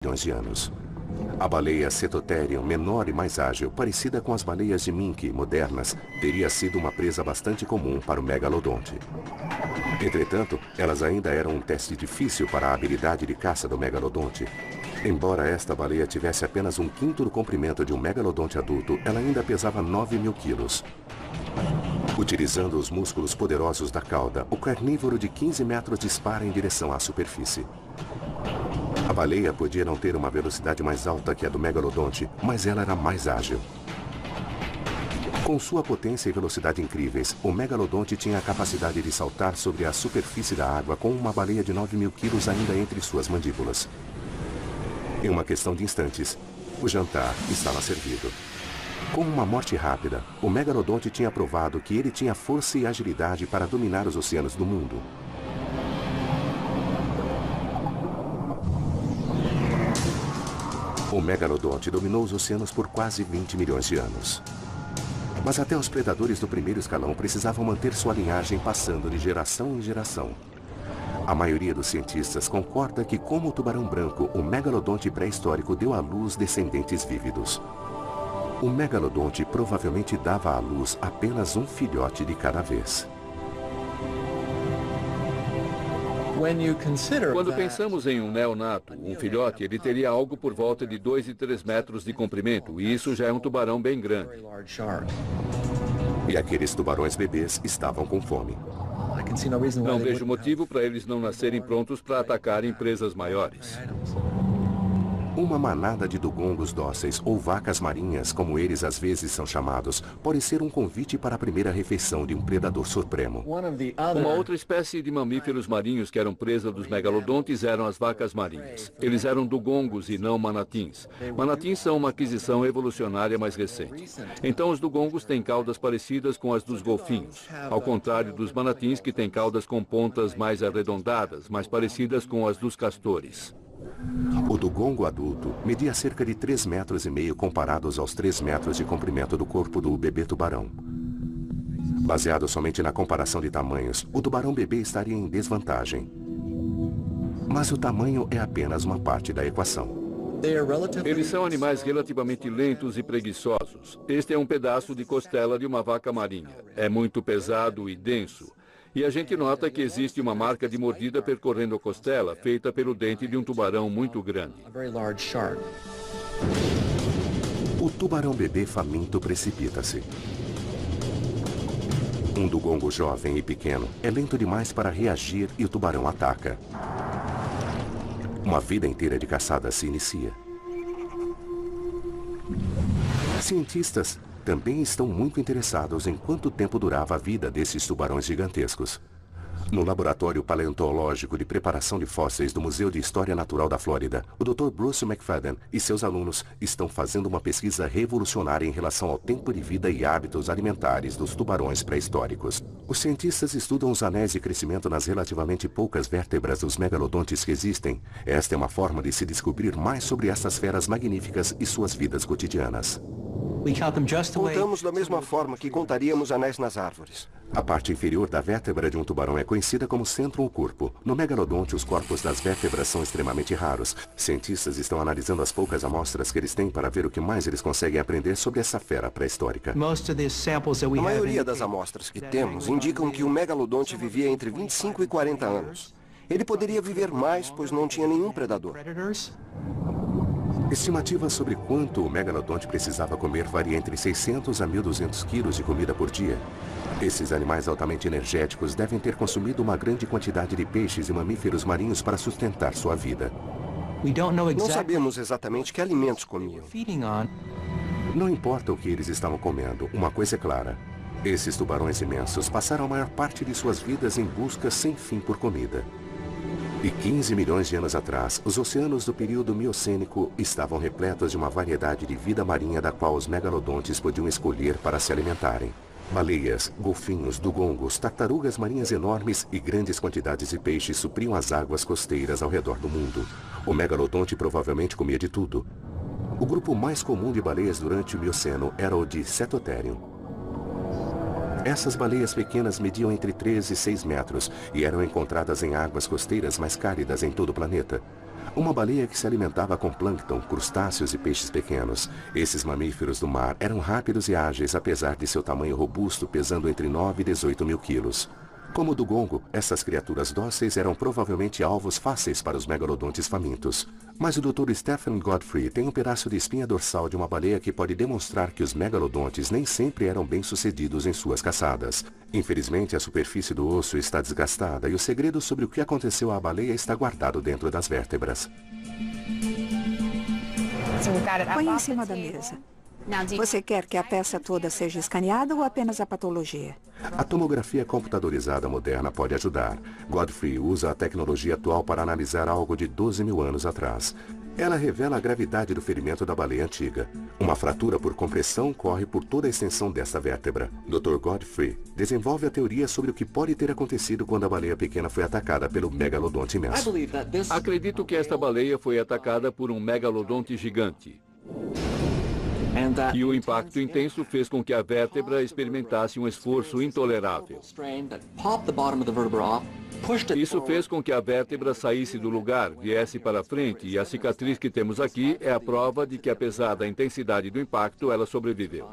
milhões de anos. A baleia Cetotherium, menor e mais ágil, parecida com as baleias de Mink modernas, teria sido uma presa bastante comum para o megalodonte. Entretanto, elas ainda eram um teste difícil para a habilidade de caça do megalodonte. Embora esta baleia tivesse apenas um quinto do comprimento de um megalodonte adulto, ela ainda pesava 9.000 quilos. Utilizando os músculos poderosos da cauda, o carnívoro de 15 metros dispara em direção à superfície. A baleia podia não ter uma velocidade mais alta que a do megalodonte, mas ela era mais ágil. Com sua potência e velocidade incríveis, o megalodonte tinha a capacidade de saltar sobre a superfície da água com uma baleia de 9.000 quilos ainda entre suas mandíbulas. Em uma questão de instantes, o jantar estava servido. Com uma morte rápida, o megalodonte tinha provado que ele tinha força e agilidade para dominar os oceanos do mundo. O megalodonte dominou os oceanos por quase 20 milhões de anos. Mas até os predadores do primeiro escalão precisavam manter sua linhagem passando de geração em geração. A maioria dos cientistas concorda que, como o tubarão branco, o megalodonte pré-histórico deu à luz descendentes vívidos. O megalodonte provavelmente dava à luz apenas um filhote de cada vez. Quando pensamos em um neonato, um filhote, ele teria algo por volta de 2 e 3 metros de comprimento, e isso já é um tubarão bem grande. E aqueles tubarões bebês estavam com fome. Não vejo motivo para eles não nascerem prontos para atacarem presas maiores. Uma manada de dugongos dóceis, ou vacas marinhas, como eles às vezes são chamados, pode ser um convite para a primeira refeição de um predador supremo. Uma outra espécie de mamíferos marinhos que eram presa dos megalodontes eram as vacas marinhas. Eles eram dugongos e não manatins. Manatins são uma aquisição evolucionária mais recente. Então os dugongos têm caudas parecidas com as dos golfinhos, ao contrário dos manatins que têm caudas com pontas mais arredondadas, mais parecidas com as dos castores. O dugongo adulto media cerca de 3,5 metros comparados aos 3 metros de comprimento do corpo do bebê tubarão. Baseado somente na comparação de tamanhos, o tubarão bebê estaria em desvantagem. Mas o tamanho é apenas uma parte da equação. Eles são animais relativamente lentos e preguiçosos. Este é um pedaço de costela de uma vaca marinha. É muito pesado e denso. E a gente nota que existe uma marca de mordida percorrendo a costela, feita pelo dente de um tubarão muito grande. O tubarão bebê faminto precipita-se. Um dugongo jovem e pequeno é lento demais para reagir e o tubarão ataca. Uma vida inteira de caçada se inicia. Cientistas também estão muito interessados em quanto tempo durava a vida desses tubarões gigantescos. No Laboratório Paleontológico de Preparação de Fósseis do Museu de História Natural da Flórida, o Dr. Bruce McFadden e seus alunos estão fazendo uma pesquisa revolucionária em relação ao tempo de vida e hábitos alimentares dos tubarões pré-históricos. Os cientistas estudam os anéis de crescimento nas relativamente poucas vértebras dos megalodontes que existem. Esta é uma forma de se descobrir mais sobre essas feras magníficas e suas vidas cotidianas. Contamos da mesma forma que contaríamos anéis nas árvores. A parte inferior da vértebra de um tubarão é conhecida como centrum corpo. No megalodonte, os corpos das vértebras são extremamente raros. Cientistas estão analisando as poucas amostras que eles têm para ver o que mais eles conseguem aprender sobre essa fera pré-histórica. A maioria das amostras que temos indicam que o megalodonte vivia entre 25 e 40 anos. Ele poderia viver mais, pois não tinha nenhum predador. Estimativas sobre quanto o megalodonte precisava comer varia entre 600 a 1.200 quilos de comida por dia. Esses animais altamente energéticos devem ter consumido uma grande quantidade de peixes e mamíferos marinhos para sustentar sua vida. Não sabemos exatamente que alimentos comiam. Não importa o que eles estavam comendo, uma coisa é clara. Esses tubarões imensos passaram a maior parte de suas vidas em busca sem fim por comida. E 15 milhões de anos atrás, os oceanos do período miocênico estavam repletos de uma variedade de vida marinha da qual os megalodontes podiam escolher para se alimentarem. Baleias, golfinhos, dugongos, tartarugas marinhas enormes e grandes quantidades de peixes supriam as águas costeiras ao redor do mundo. O megalodonte provavelmente comia de tudo. O grupo mais comum de baleias durante o Mioceno era o de Cetotherium. Essas baleias pequenas mediam entre 3 e 6 metros e eram encontradas em águas costeiras mais cálidas em todo o planeta. Uma baleia que se alimentava com plâncton, crustáceos e peixes pequenos. Esses mamíferos do mar eram rápidos e ágeis, apesar de seu tamanho robusto, pesando entre 9 e 18 mil quilos. Como o dugongo, essas criaturas dóceis eram provavelmente alvos fáceis para os megalodontes famintos. Mas o Dr. Stephen Godfrey tem um pedaço de espinha dorsal de uma baleia que pode demonstrar que os megalodontes nem sempre eram bem-sucedidos em suas caçadas. Infelizmente, a superfície do osso está desgastada e o segredo sobre o que aconteceu à baleia está guardado dentro das vértebras. Põe em cima da mesa. Você quer que a peça toda seja escaneada ou apenas a patologia? A tomografia computadorizada moderna pode ajudar. Godfrey usa a tecnologia atual para analisar algo de 12 mil anos atrás. Ela revela a gravidade do ferimento da baleia antiga. Uma fratura por compressão corre por toda a extensão desta vértebra. Dr. Godfrey desenvolve a teoria sobre o que pode ter acontecido quando a baleia pequena foi atacada pelo megalodonte imenso. Acredito que esta baleia foi atacada por um megalodonte gigante. E o impacto intenso fez com que a vértebra experimentasse um esforço intolerável. Isso fez com que a vértebra saísse do lugar, viesse para frente, e a cicatriz que temos aqui é a prova de que, apesar da intensidade do impacto, ela sobreviveu.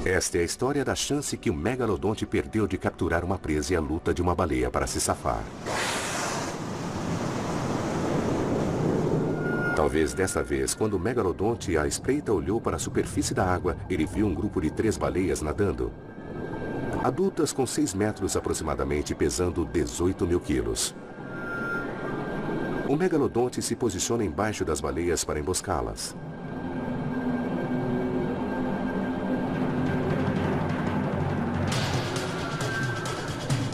Esta é a história da chance que o megalodonte perdeu de capturar uma presa e a luta de uma baleia para se safar. Talvez dessa vez, quando o megalodonte à espreita olhou para a superfície da água, ele viu um grupo de 3 baleias nadando. Adultas com 6 metros aproximadamente, pesando 18 mil quilos. O megalodonte se posiciona embaixo das baleias para emboscá-las.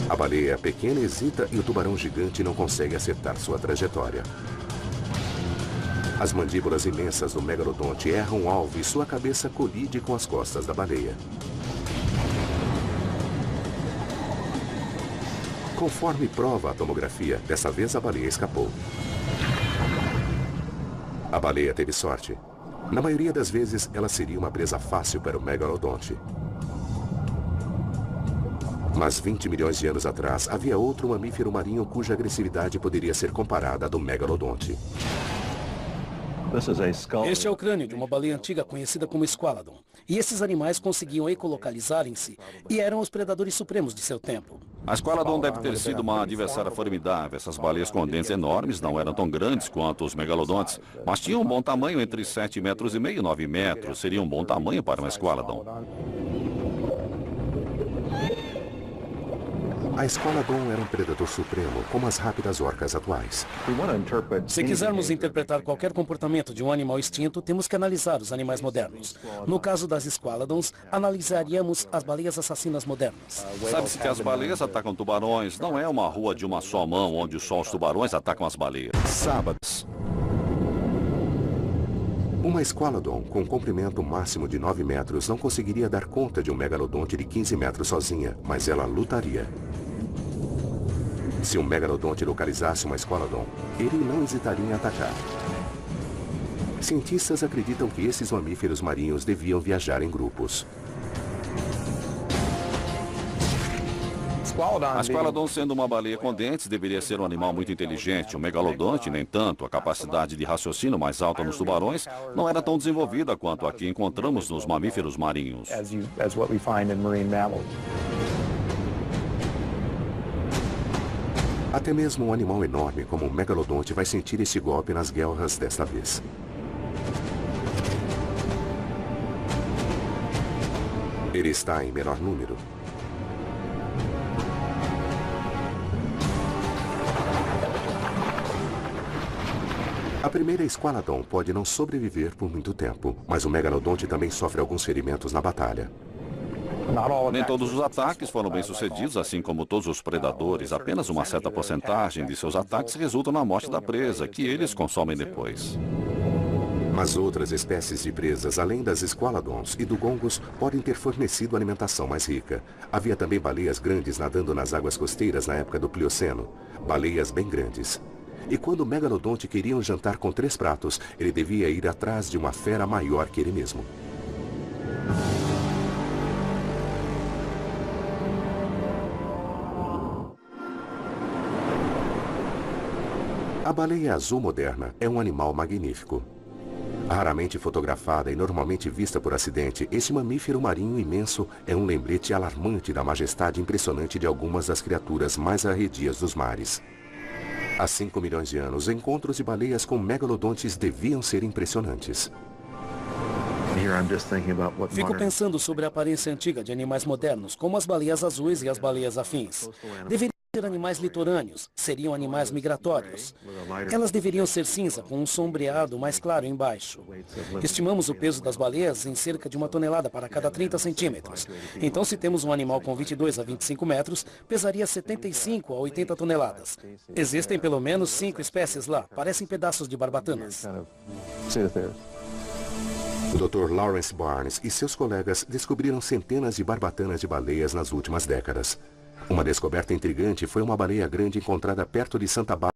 A baleia pequena hesita e o tubarão gigante não consegue acertar sua trajetória. As mandíbulas imensas do megalodonte erram o alvo e sua cabeça colide com as costas da baleia. Conforme prova a tomografia, dessa vez a baleia escapou. A baleia teve sorte. Na maioria das vezes, ela seria uma presa fácil para o megalodonte. Mas 20 milhões de anos atrás, havia outro mamífero marinho cuja agressividade poderia ser comparada à do megalodonte. Este é o crânio de uma baleia antiga conhecida como Squalodon. E esses animais conseguiam ecolocalizarem-se e eram os predadores supremos de seu tempo. A Squalodon deve ter sido uma adversária formidável. Essas baleias com dentes enormes não eram tão grandes quanto os megalodontes, mas tinham um bom tamanho entre 7,5 metros e 9 metros. Seria um bom tamanho para uma Squalodon. A Squalodon era um predador supremo, como as rápidas orcas atuais. Se quisermos interpretar qualquer comportamento de um animal extinto, temos que analisar os animais modernos. No caso das Squalodons, analisaríamos as baleias assassinas modernas. Sabe-se que as baleias atacam tubarões. Não é uma rua de uma só mão, onde só os tubarões atacam as baleias. Sábados. Uma Squalodon com um comprimento máximo de 9 metros não conseguiria dar conta de um megalodonte de 15 metros sozinha, mas ela lutaria. Se um megalodonte localizasse uma Squalodon, ele não hesitaria em atacar. Cientistas acreditam que esses mamíferos marinhos deviam viajar em grupos. A Squalodon, sendo uma baleia com dentes, deveria ser um animal muito inteligente. O megalodonte, nem tanto. A capacidade de raciocínio mais alta nos tubarões não era tão desenvolvida quanto a que encontramos nos mamíferos marinhos. Até mesmo um animal enorme como um megalodonte vai sentir esse golpe nas guelras desta vez. Ele está em menor número. A primeira Squalodon pode não sobreviver por muito tempo, mas o megalodonte também sofre alguns ferimentos na batalha. Nem todos os ataques foram bem-sucedidos, assim como todos os predadores. Apenas uma certa porcentagem de seus ataques resultam na morte da presa, que eles consomem depois. Mas outras espécies de presas, além das Squalodons e dugongos, podem ter fornecido alimentação mais rica. Havia também baleias grandes nadando nas águas costeiras na época do Plioceno. Baleias bem grandes. E quando o megalodonte queria um jantar com 3 pratos, ele devia ir atrás de uma fera maior que ele mesmo. A baleia azul moderna é um animal magnífico. Raramente fotografada e normalmente vista por acidente, este mamífero marinho imenso é um lembrete alarmante da majestade impressionante de algumas das criaturas mais arredias dos mares. Há 5 milhões de anos, encontros de baleias com megalodontes deviam ser impressionantes. Fico pensando sobre a aparência antiga de animais modernos, como as baleias azuis e as baleias afins. Deveriam ser animais litorâneos, seriam animais migratórios. Elas deveriam ser cinza, com um sombreado mais claro embaixo. Estimamos o peso das baleias em cerca de 1 tonelada para cada 30 centímetros. Então, se temos um animal com 22 a 25 metros, pesaria 75 a 80 toneladas. Existem pelo menos 5 espécies lá, parecem pedaços de barbatanas. O Dr. Lawrence Barnes e seus colegas descobriram centenas de barbatanas de baleias nas últimas décadas. Uma descoberta intrigante foi uma baleia grande encontrada perto de Santa Bárbara.